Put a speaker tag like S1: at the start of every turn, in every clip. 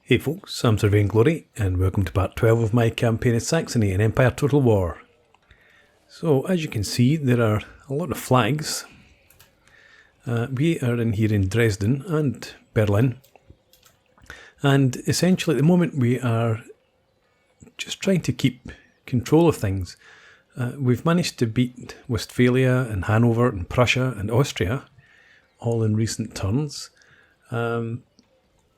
S1: Hey folks, I'm Sir Vainglory, and welcome to part 12 of my campaign of Saxony in Empire Total War. So, as you can see, there are a lot of flags. We are in here in Dresden and Berlin, and essentially at the moment we are just trying to keep control of things. We've managed to beat Westphalia and Hannover and Prussia and Austria, all in recent turns.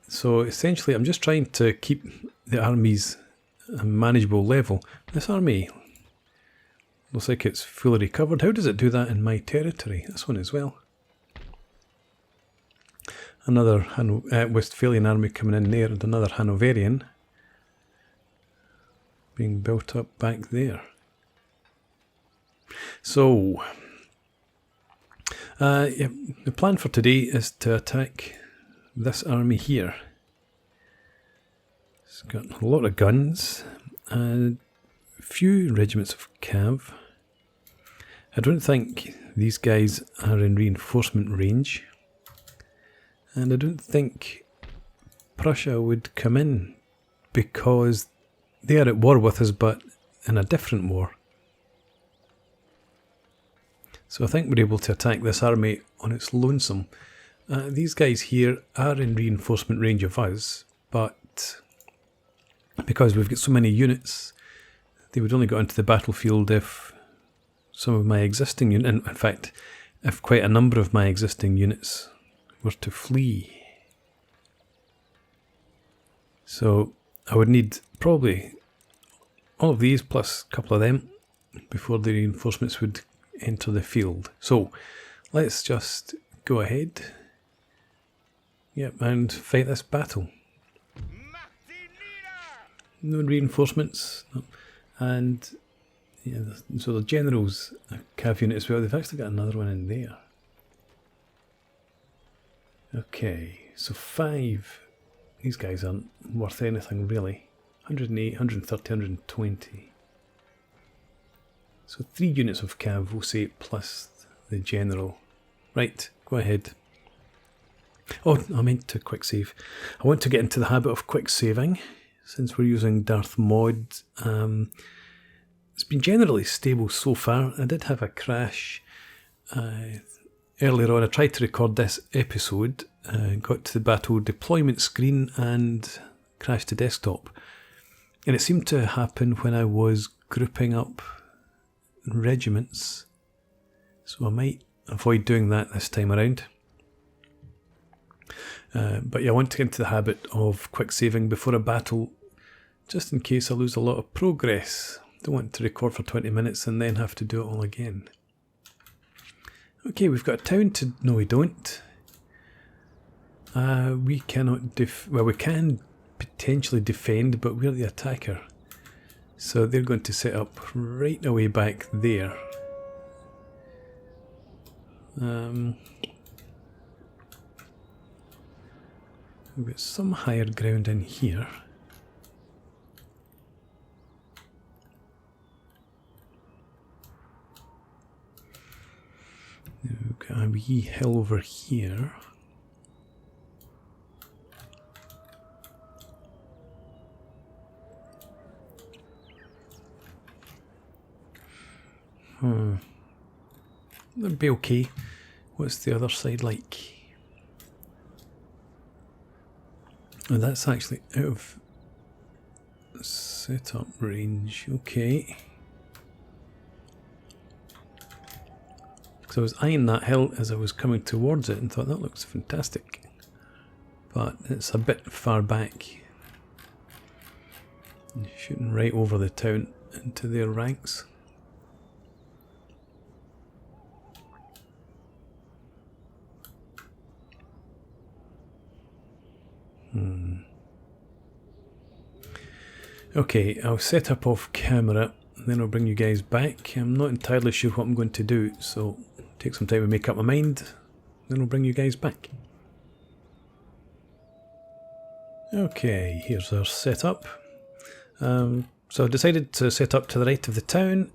S1: So essentially I'm just trying to keep the armies at a manageable level. This army looks like it's fully recovered. How does it do that in my territory? This one as well. Another Westphalian army coming in there, and another Hanoverian being built up back there. So the plan for today is to attack this army here. It's got a lot of guns and a few regiments of cav. I don't think these guys are in reinforcement range, and I don't think Prussia would come in because they are at war with us, but in a different war. So I think we're able to attack this army on its lonesome. These guys here are in reinforcement range of us, but because we've got so many units, they would only go into the battlefield if some of my existing units, in fact, if quite a number of my existing units were to flee. So I would need probably all of these plus a couple of them before the reinforcements would enter the field. So let's just go ahead. Yep, and fight this battle. No reinforcements. No. And yeah, so the generals cav unit as well. They've actually got another one in there. Okay, so 5. These guys aren't worth anything really. 108, 130, 120. So 3 units of cav, we'll say, plus the general. Right, go ahead. Oh, I meant to quick save. I want to get into the habit of quick saving, since we're using Darthmod. It's been generally stable so far. I did have a crash earlier on. I tried to record this episode, got to the battle deployment screen and crashed the desktop. And it seemed to happen when I was grouping up regiments. So I might avoid doing that this time around. But yeah, I want to get into the habit of quick saving before a battle, just in case I lose a lot of progress. Don't want to record for 20 minutes and then have to do it all again. Okay, we've got a town to... No, we don't. We cannot well, we can potentially defend, but we're the attacker. So they're going to set up right away back there. We've got some higher ground in here. We've got a wee hill over here. That'd be okay. What's the other side like? Oh, that's actually out of setup range. Okay. Because I was eyeing that hill as I was coming towards it and thought that looks fantastic. But it's a bit far back. Shooting right over the town into their ranks. Okay, I'll set up off camera, and then I'll bring you guys back. I'm not entirely sure what I'm going to do, so take some time to make up my mind, then I'll bring you guys back. Okay, here's our setup. So I decided to set up to the right of the town.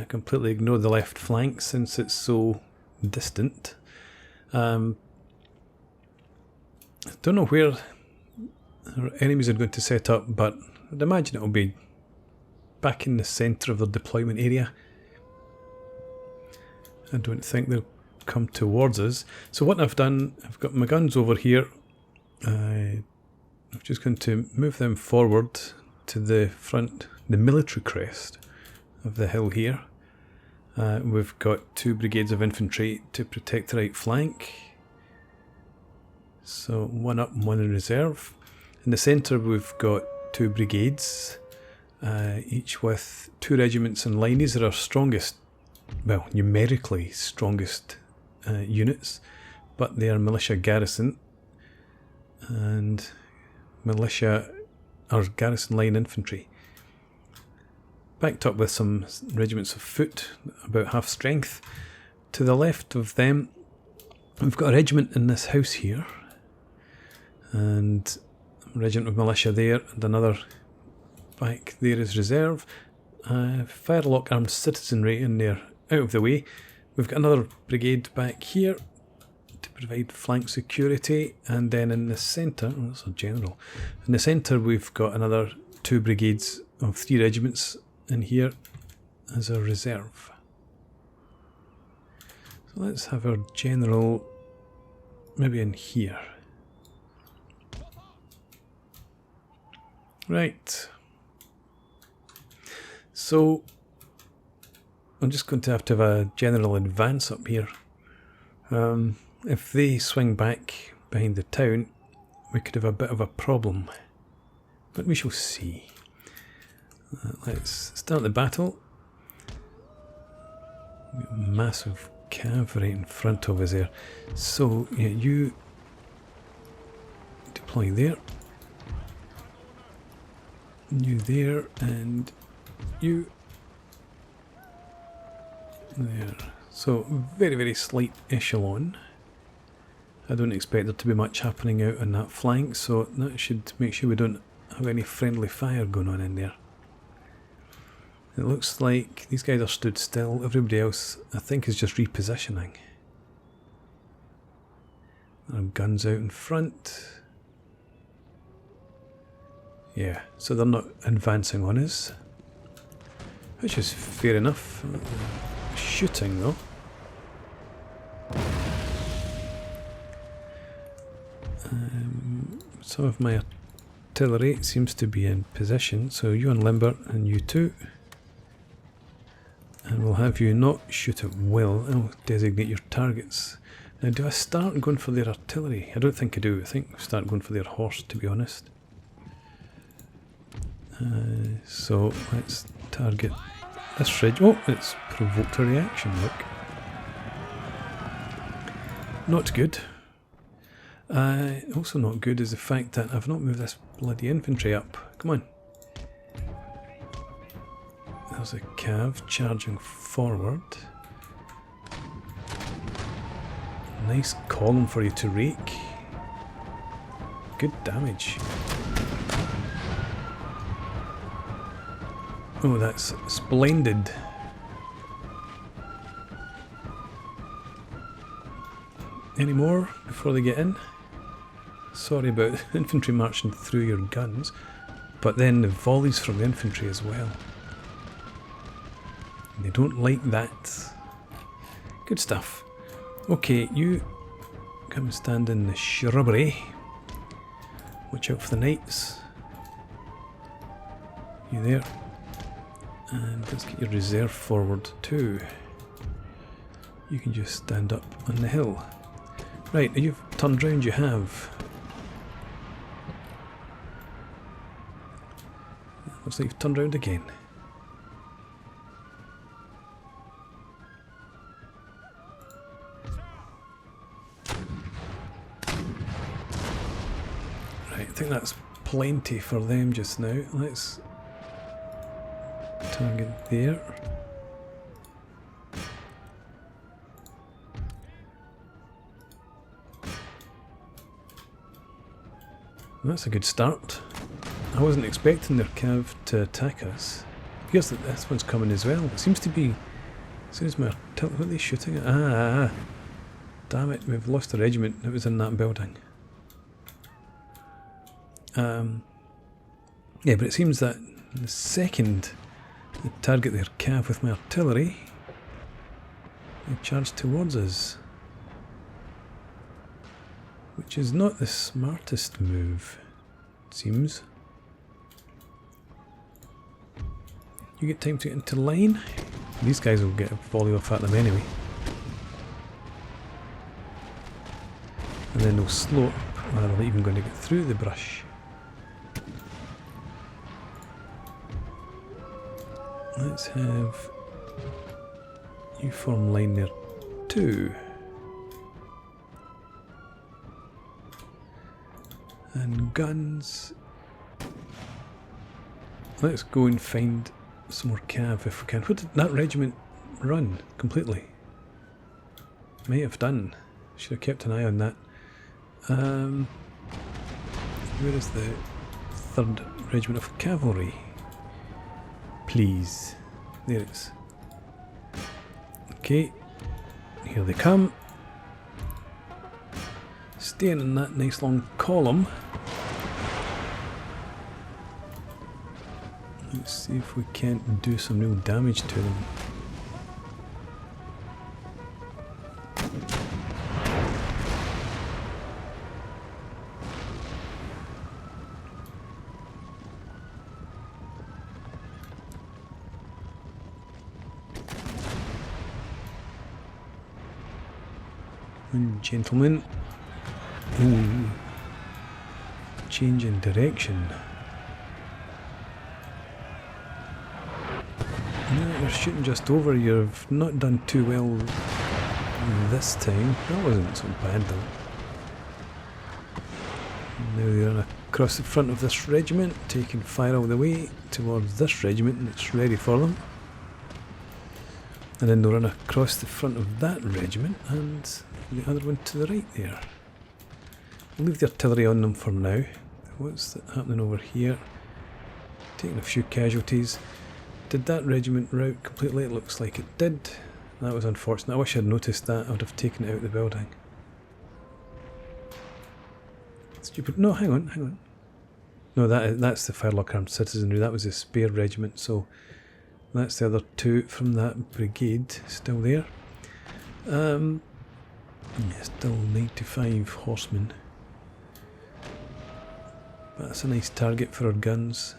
S1: Completely ignore the left flank since it's so distant. I don't know where our enemies are going to set up, but I'd imagine it'll be back in the centre of their deployment area. I don't think they'll come towards us. So what I've done, I've got my guns over here. I'm just going to move them forward to the front, the military crest of the hill here. We've got 2 brigades of infantry to protect the right flank. So 1 up and 1 in reserve. In the centre we've got 2 brigades, each with 2 regiments in line. These are our strongest, well, numerically strongest units, but they are militia garrison and militia or garrison line infantry. Backed up with some regiments of foot, about half strength. To the left of them, we've got a regiment in this house here, and a regiment of militia there, and another back there is reserve. Firelock armed citizenry in there, out of the way. We've got another brigade back here to provide flank security, and then in the centre, oh, that's a general. In the centre we've got another 2 brigades of 3 regiments in here as a reserve. So let's have our general maybe in here. Right. So I'm just going to have a general advance up here. If they swing back behind the town, we could have a bit of a problem, but we shall see. Let's start the battle. Massive cavalry in front of us there. So yeah, you deploy there, you there, and you there. So very, very slight echelon. I don't expect there to be much happening out on that flank, so that should make sure we don't have any friendly fire going on in there. It looks like these guys are stood still. Everybody else, I think, is just repositioning. Our guns out in front. Yeah, so they're not advancing on us, which is fair enough. Shooting though. Some of my artillery seems to be in position, so you unlimber and you too. And we'll have you not shoot at will. I'll designate your targets. Now, do I start going for their artillery? I don't think I do. I think I start going for their horse, to be honest. So let's target this ridge. Oh, it's provoked a reaction, look. Not good. Also not good is the fact that I've not moved this bloody infantry up. Come on. There's a cav charging forward. Nice column for you to rake. Good damage. Oh, that's splendid. Any more before they get in? Sorry about infantry marching through your guns, but then the volleys from the infantry as well. They don't like that. Good stuff. Okay, you come and stand in the shrubbery. Watch out for the knights. You there. And let's get your reserve forward too. You can just stand up on the hill. Right, you've turned round, you have. Looks like you've turned round again. Right, I think that's plenty for them just now. Let's target there. That's a good start. I wasn't expecting their cav to attack us. Here's that this one's coming as well. It seems to be. As soon as my what are they shooting at? Damn it! We've lost a regiment that was in that building. Yeah, but it seems that the second I target their cav with my artillery, they charge towards us. Which is not the smartest move, it seems. You get time to get into line. These guys will get a volley off at them anyway. And then they'll slope, or they're even going to get through the brush. Let's have you form line there too. And guns. Let's go and find some more cav if we can. What did that regiment run completely? May have done. Should have kept an eye on that. Where is the 3rd Regiment of Cavalry? Please. There it is. Okay. Here they come. Staying in that nice long column. Let's see if we can't do some real damage to them. And gentlemen. Ooh. Change in direction. No, you're shooting just over. You've not done too well this time. That wasn't so bad though. Now they run across the front of this regiment, taking fire all the way towards this regiment that's ready for them. And then they'll run across the front of that regiment and the other one to the right there. We'll leave the artillery on them for now. What's happening over here? Taking a few casualties. Did that regiment rout completely? It looks like it did. That was unfortunate. I wish I'd noticed that. I would have taken it out of the building. Stupid. No, hang on. No, that's the Firelock Armed Citizenry. That was a spare regiment, so that's the other two from that brigade still there. Yeah, still 95 horsemen. But that's a nice target for our guns.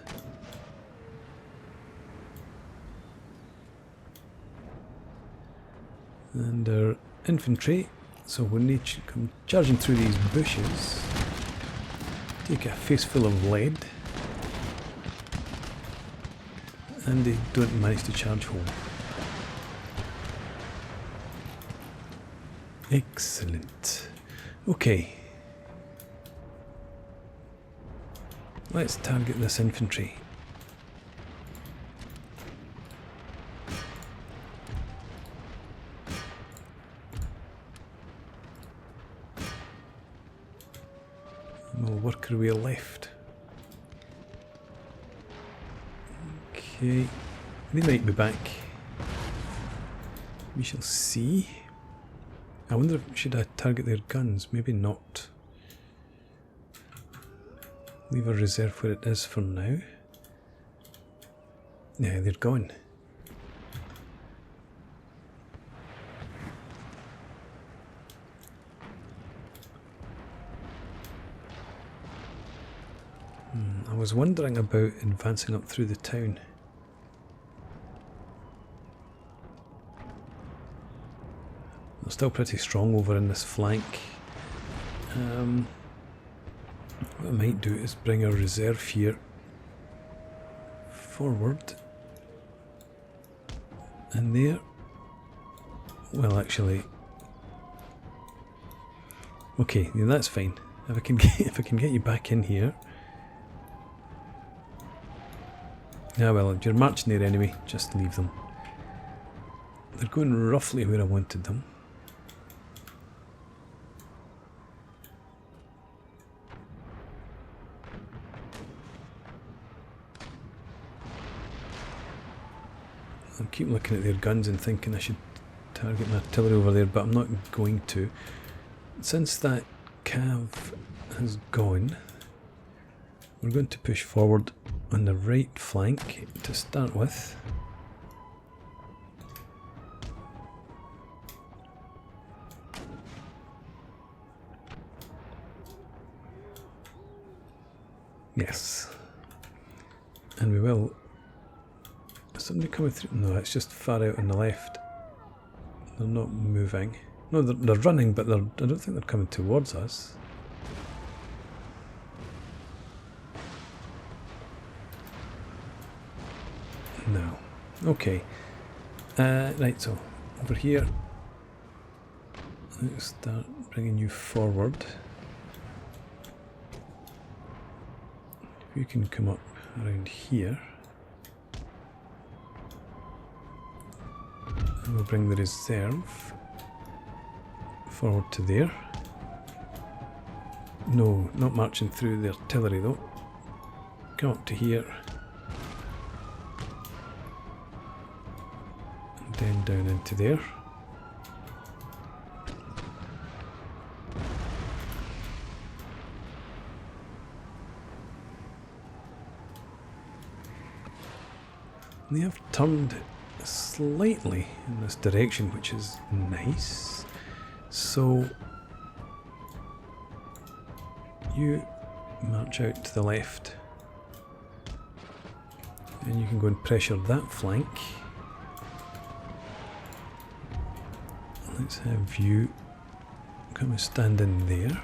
S1: And our infantry, so when they come charging through these bushes, take a face full of lead, and they don't manage to charge home. Excellent. Okay. Let's target this infantry. We'll work our way left. Okay. They might be back. We shall see. I wonder if should I target their guns? Maybe not. Leave a reserve where it is for now. Yeah, they're gone. I was wondering about advancing up through the town. They're still pretty strong over in this flank. What I might do is bring a reserve here forward and there. Well, actually, okay, yeah, that's fine. If I can get you back in here. Yeah, well, if you're marching there anyway, just leave them. They're going roughly where I wanted them. I keep looking at their guns and thinking I should target my artillery over there, but I'm not going to. Since that cav has gone, We're going to push forward on the right flank to start with. Yes. And we will... Is somebody coming through? No, it's just far out on the left. They're not moving. No, they're running, but I don't think they're coming towards us. No. Okay. Right, so over here. Let's start bringing you forward. If you can come up around here. And we'll bring the reserve forward to there. No, not marching through the artillery though. Come up to here. And then down into there. They have turned slightly in this direction, which is nice. So you march out to the left and you can go and pressure that flank. Let's have you come and stand in there.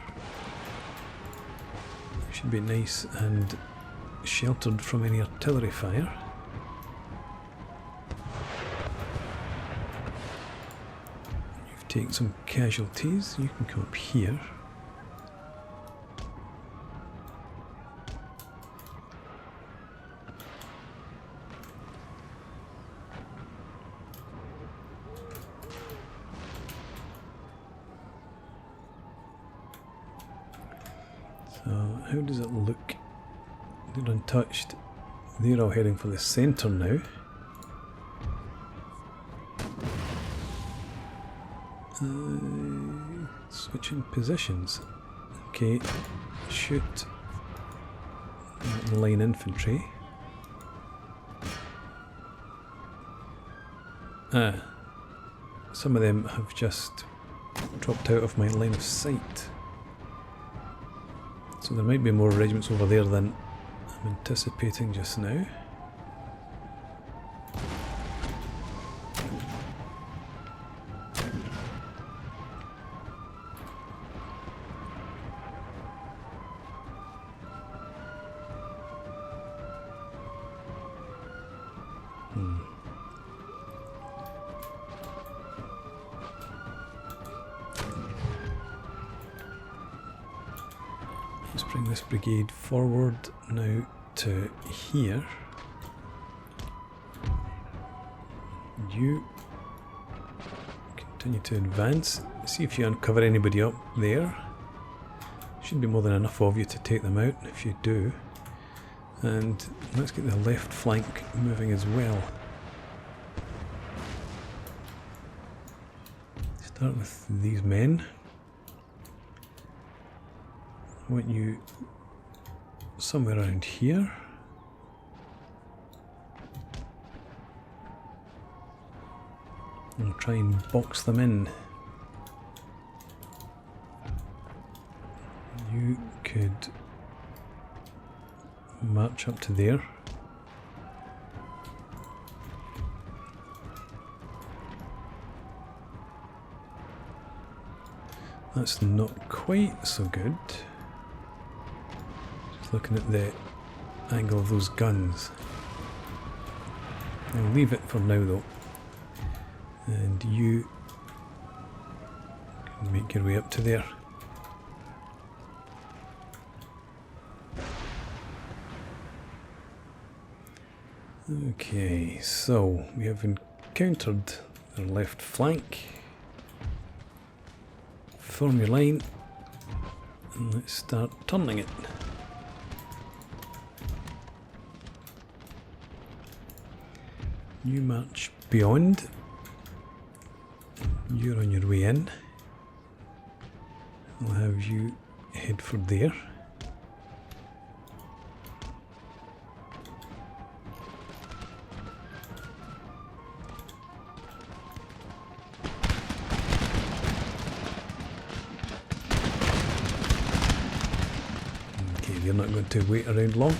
S1: Should be nice and sheltered from any artillery fire. Take some casualties. You can come up here. So how does it look? They're untouched. They're all heading for the centre now. Switching positions. Okay, shoot line infantry. Some of them have just dropped out of my line of sight. So there might be more regiments over there than I'm anticipating just now. Let's bring this brigade forward now to here. You continue to advance. See if you uncover anybody up there. Should be more than enough of you to take them out if you do. And let's get the left flank moving as well. Start with these men. I want you somewhere around here. And try and box them in. You could march up to there. That's not quite so good. Just looking at the angle of those guns. I'll leave it for now though. And you can make your way up to there. Okay, so we have encountered their left flank. Form your line and let's start turning it. You march beyond. You're on your way in. I'll have you head for there. Okay, they're not going to wait around long,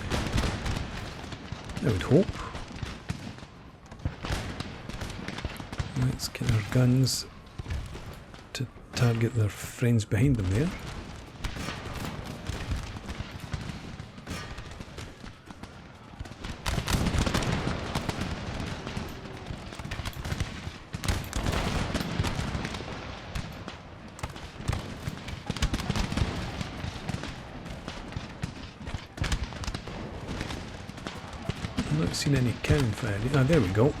S1: I would hope. Let's get our guns to target their friends behind them there. I've not seen any cannon fire. Ah, there we go.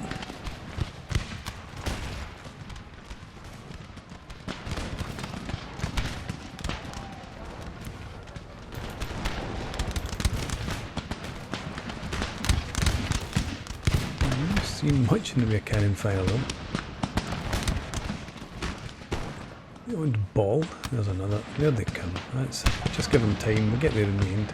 S1: I've not seen much in the way of cannon fire though. The old ball. There's another. There they come. That's just give them time. We'll get there in the end.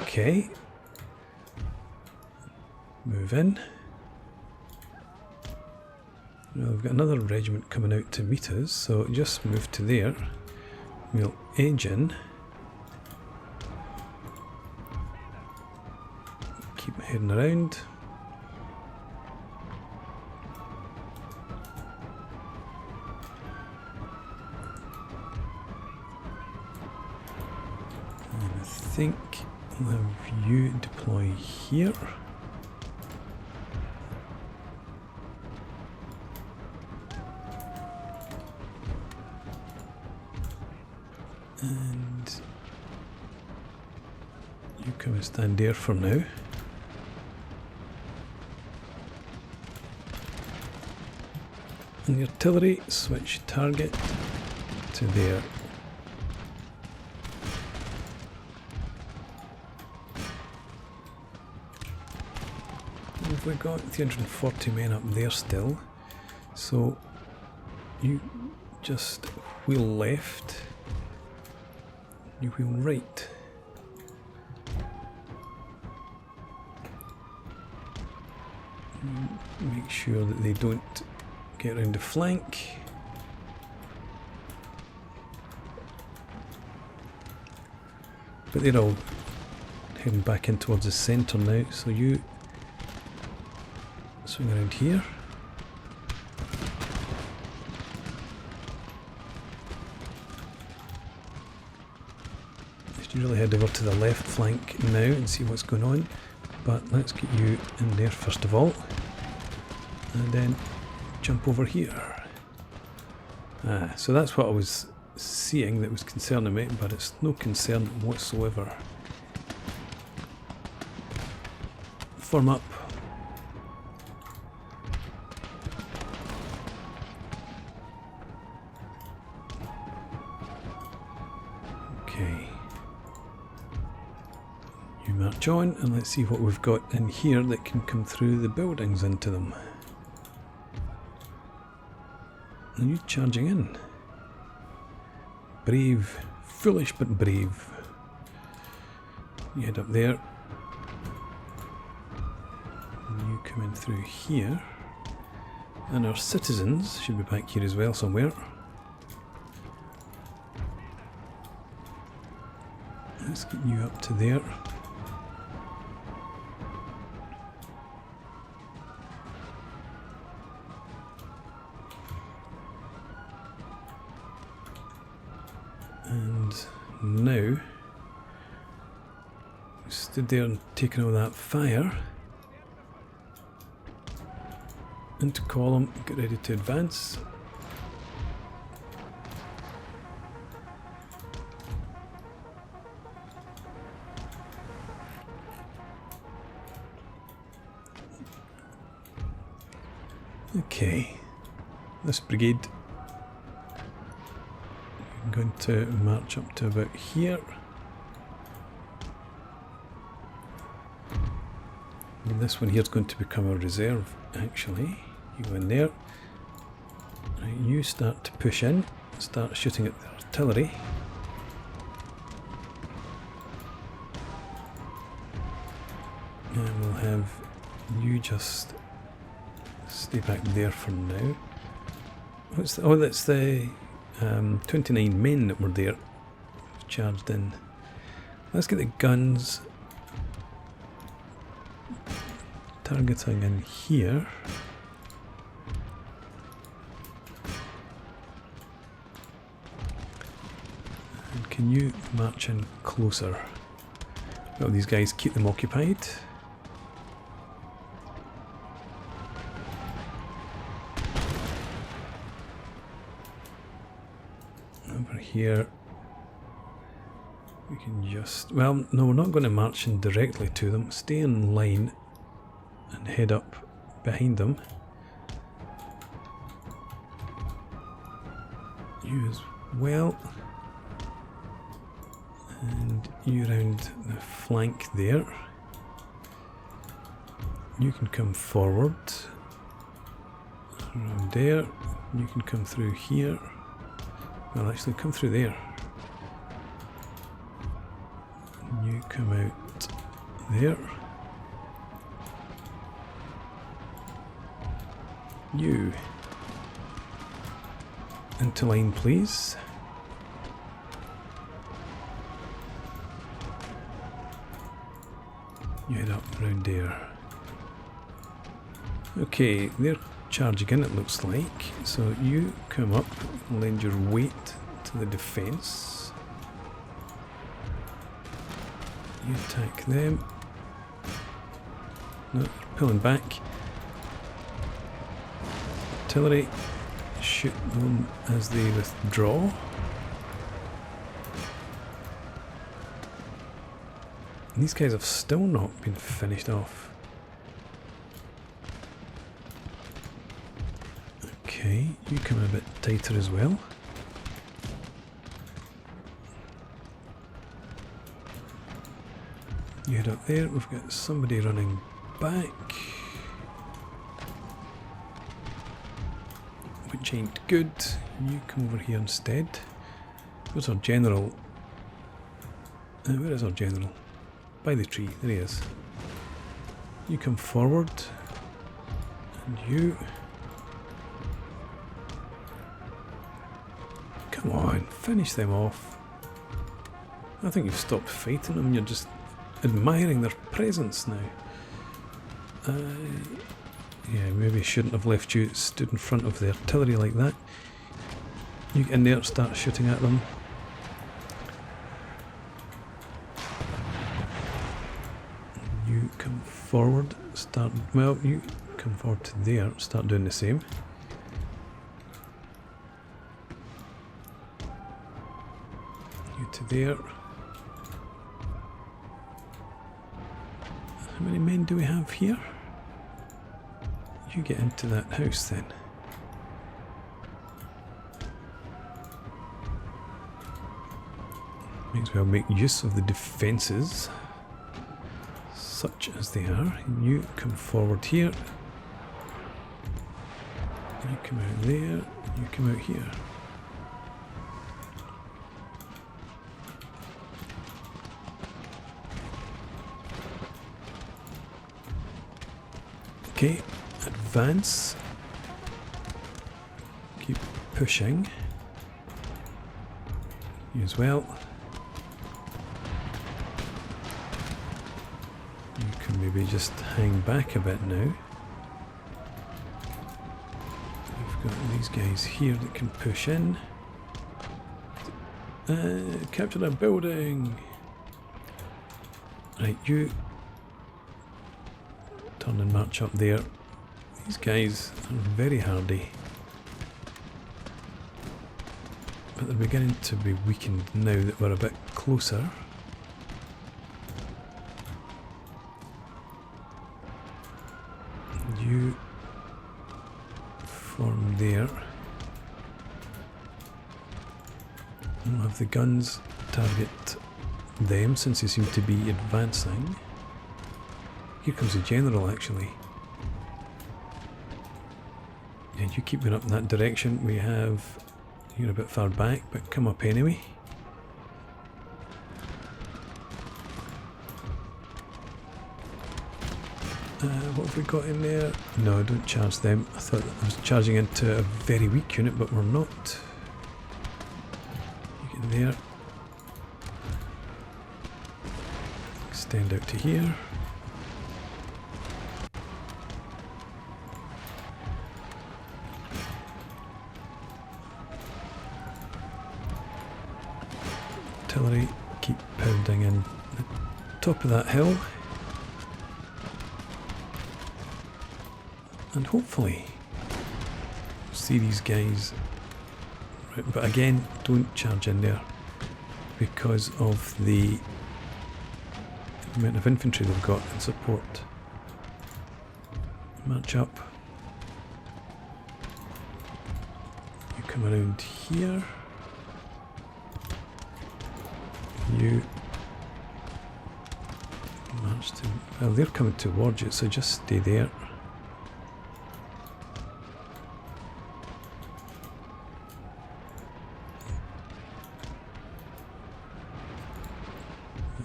S1: Okay, move in. Well, we've got another regiment coming out to meet us, so just move to there. We'll edge in. Keep heading around. And I think we'll have you deploy here. And you come and stand there for now. And the artillery, switch target to there. We've got 340 men up there still, so you just wheel left, you wheel right. Make sure that they don't get around the flank. But they're all heading back in towards the centre now, so you swing around here. Just really head over to the left flank now and see what's going on. But let's get you in there first of all. And then jump over here. Ah, so that's what I was seeing that was concerning me, but it's no concern whatsoever. Form up. Okay. You march on and let's see what we've got in here that can come through the buildings into them. Are you charging in? Brave. Foolish but brave. You head up there. And you come in through here. And our citizens should be back here as well somewhere. Let's get you up to there. And now, stood there and taken all that fire. Into column, get ready to advance. Okay, this brigade I'm going to march up to about here. And this one here is going to become a reserve actually. You go in there. Right, you start to push in, start shooting at the artillery. And we'll have you just stay back there for now. What's the, oh, that's the 29 men that were there, charged in. Let's get the guns targeting in here. And can you march in closer? Well, these guys, keep them occupied. Over here, we can just, well, no, we're not going to march in directly to them. Stay in line and head up behind them. You as well. And you round the flank there. You can come forward. Around there. You can come through here. Well, actually, come through there. And you come out there. You into line, please. You head up around there. Okay, they're charging in, it looks like. So you come up and lend your weight to the defence. You attack them. No, pulling back. Artillery, shoot them as they withdraw. And these guys have still not been finished off. Okay, you come a bit tighter as well. You head up there, we've got somebody running back. Which ain't good. You come over here instead. Where's our general? Where is our general? By the tree, there he is. You come forward. And you... Come on, finish them off. I think you've stopped fighting them, you're just admiring their presence now. Yeah, maybe shouldn't have left you stood in front of the artillery like that. You get in there, start shooting at them. You come forward, start, well, you come forward to there, start doing the same. You to there. How many men do we have here? You get into that house then. May as well make use of the defences, such as they are. You come forward here. You come out there. You come out here. Okay. Advance. Keep pushing. You as well. You can maybe just hang back a bit now. We've got these guys here that can push in. Capture a building. Right, you turn and march up there. These guys are very hardy, but they're beginning to be weakened now that we're a bit closer. And you form there. We'll have the guns target them since they seem to be advancing. Here comes the general actually. And you keep going up in that direction. We have, you're a bit far back, but come up anyway. What have we got in there? No, don't charge them. I thought I was charging into a very weak unit, but we're not. You get in there. Extend out to here. Artillery, keep pounding in the top of that hill. And hopefully see these guys. Right, but again, don't charge in there because of the amount of infantry they've got in support. March up. You come around here. You march to... Well, they're coming towards you, so just stay there.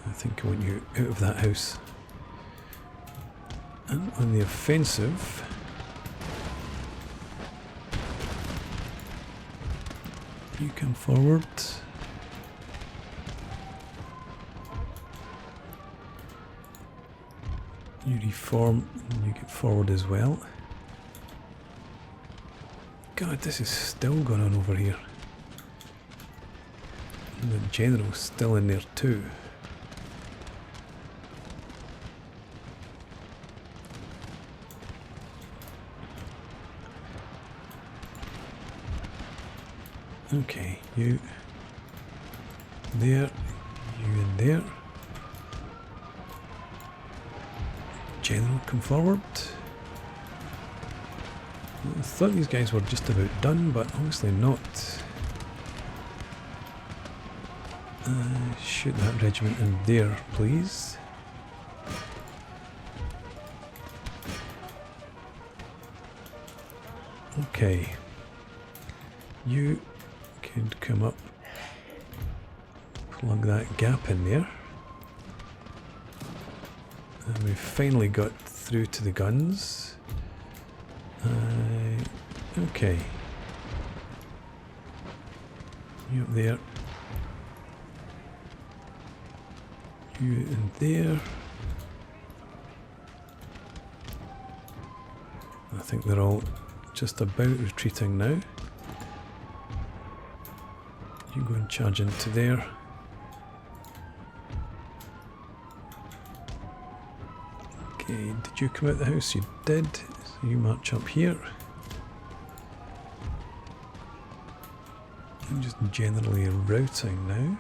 S1: I think I want you out of that house. And on the offensive, you come forward. You reform and you get forward as well. God, this is still going on over here. And the general's still in there too. Okay, you there, you in there. General, come forward. I thought these guys were just about done, but obviously not. Shoot that regiment in there, please. Okay. You could come up, plug that gap in there. And we've finally got through to the guns. Okay. You up there. You in there. I think they're all just about retreating now. You go and charge into there. Okay, did you come out the house? You did. So you march up here. I'm just generally routing now.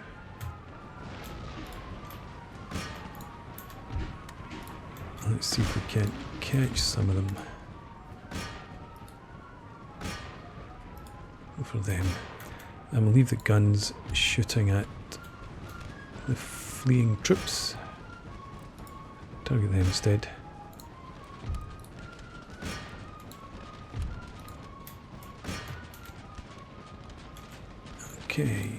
S1: Let's see if we can catch some of them. Go for them. And we'll leave the guns shooting at the fleeing troops. Target them instead. Okay.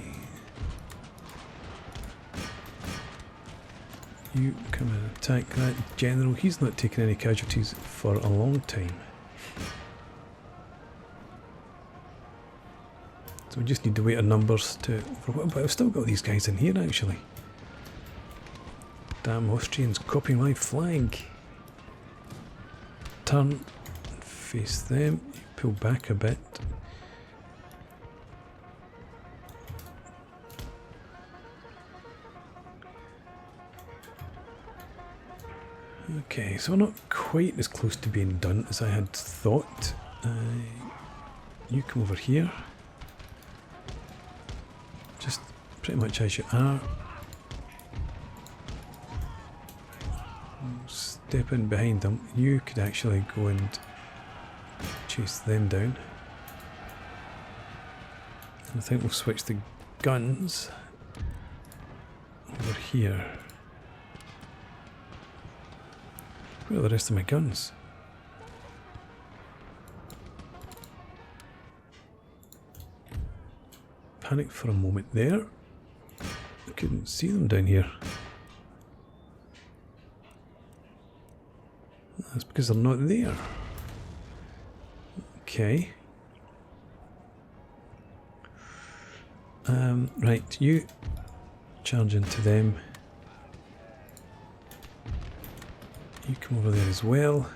S1: You come and attack that general. He's not taken any casualties for a long time. So we just need to wait on numbers to... But I've still got these guys in here actually. Damn Austrians copying my flag. Turn and face them. You pull back a bit. Okay, so we're not quite as close to being done as I had thought. You come over here. Just pretty much as you are. Step in behind them. You could actually go and chase them down. I think we'll switch the guns over here. Where are the rest of my guns? Panicked for a moment there. I couldn't see them down here. That's because they're not there. Okay. Right, you charge into them. You come over there as well.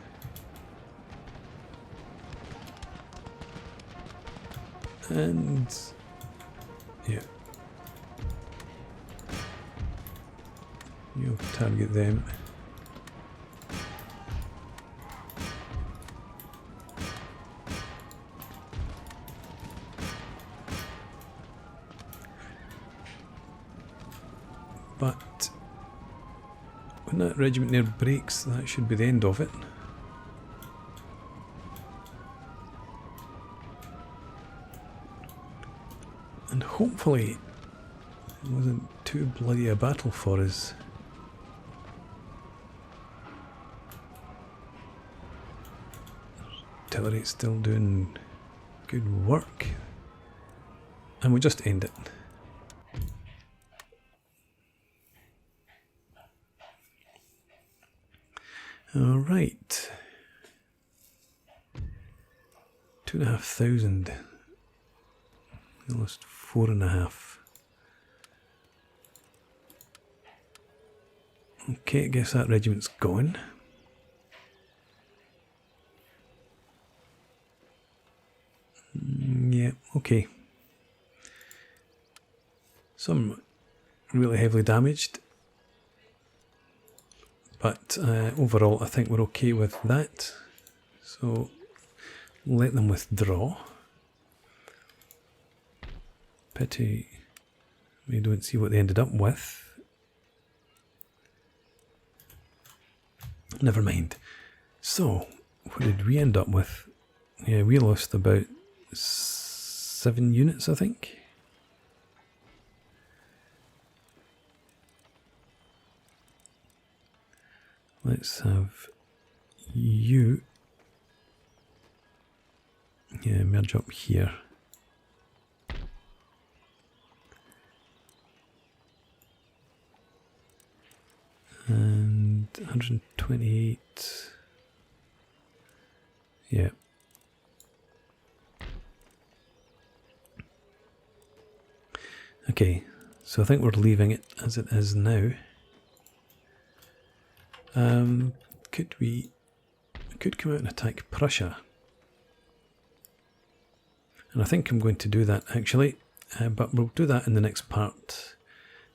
S1: And yeah, you'll target them. But when that regiment there breaks, that should be the end of it. And hopefully it wasn't too bloody a battle for us. Artillery's still doing good work. And we'll just end it. Alright. 2,500. We lost 4.5. Okay, I guess that regiment's gone. Yeah, okay. Some really heavily damaged. But overall I think we're okay with that. So let them withdraw. Pity we don't see what they ended up with. Never mind. So, what did we end up with? Yeah, we lost about 7 units, I think. Let's have you, yeah, merge up here. And 128, yeah. Okay, so I think we're leaving it as it is now. Could come out and attack Prussia. And I think I'm going to do that actually, but we'll do that in the next part.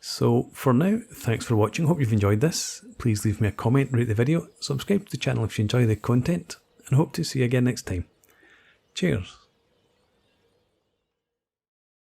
S1: So for now, thanks for watching. Hope you've enjoyed this. Please leave me a comment, rate the video, subscribe to the channel if you enjoy the content, and hope to see you again next time. Cheers.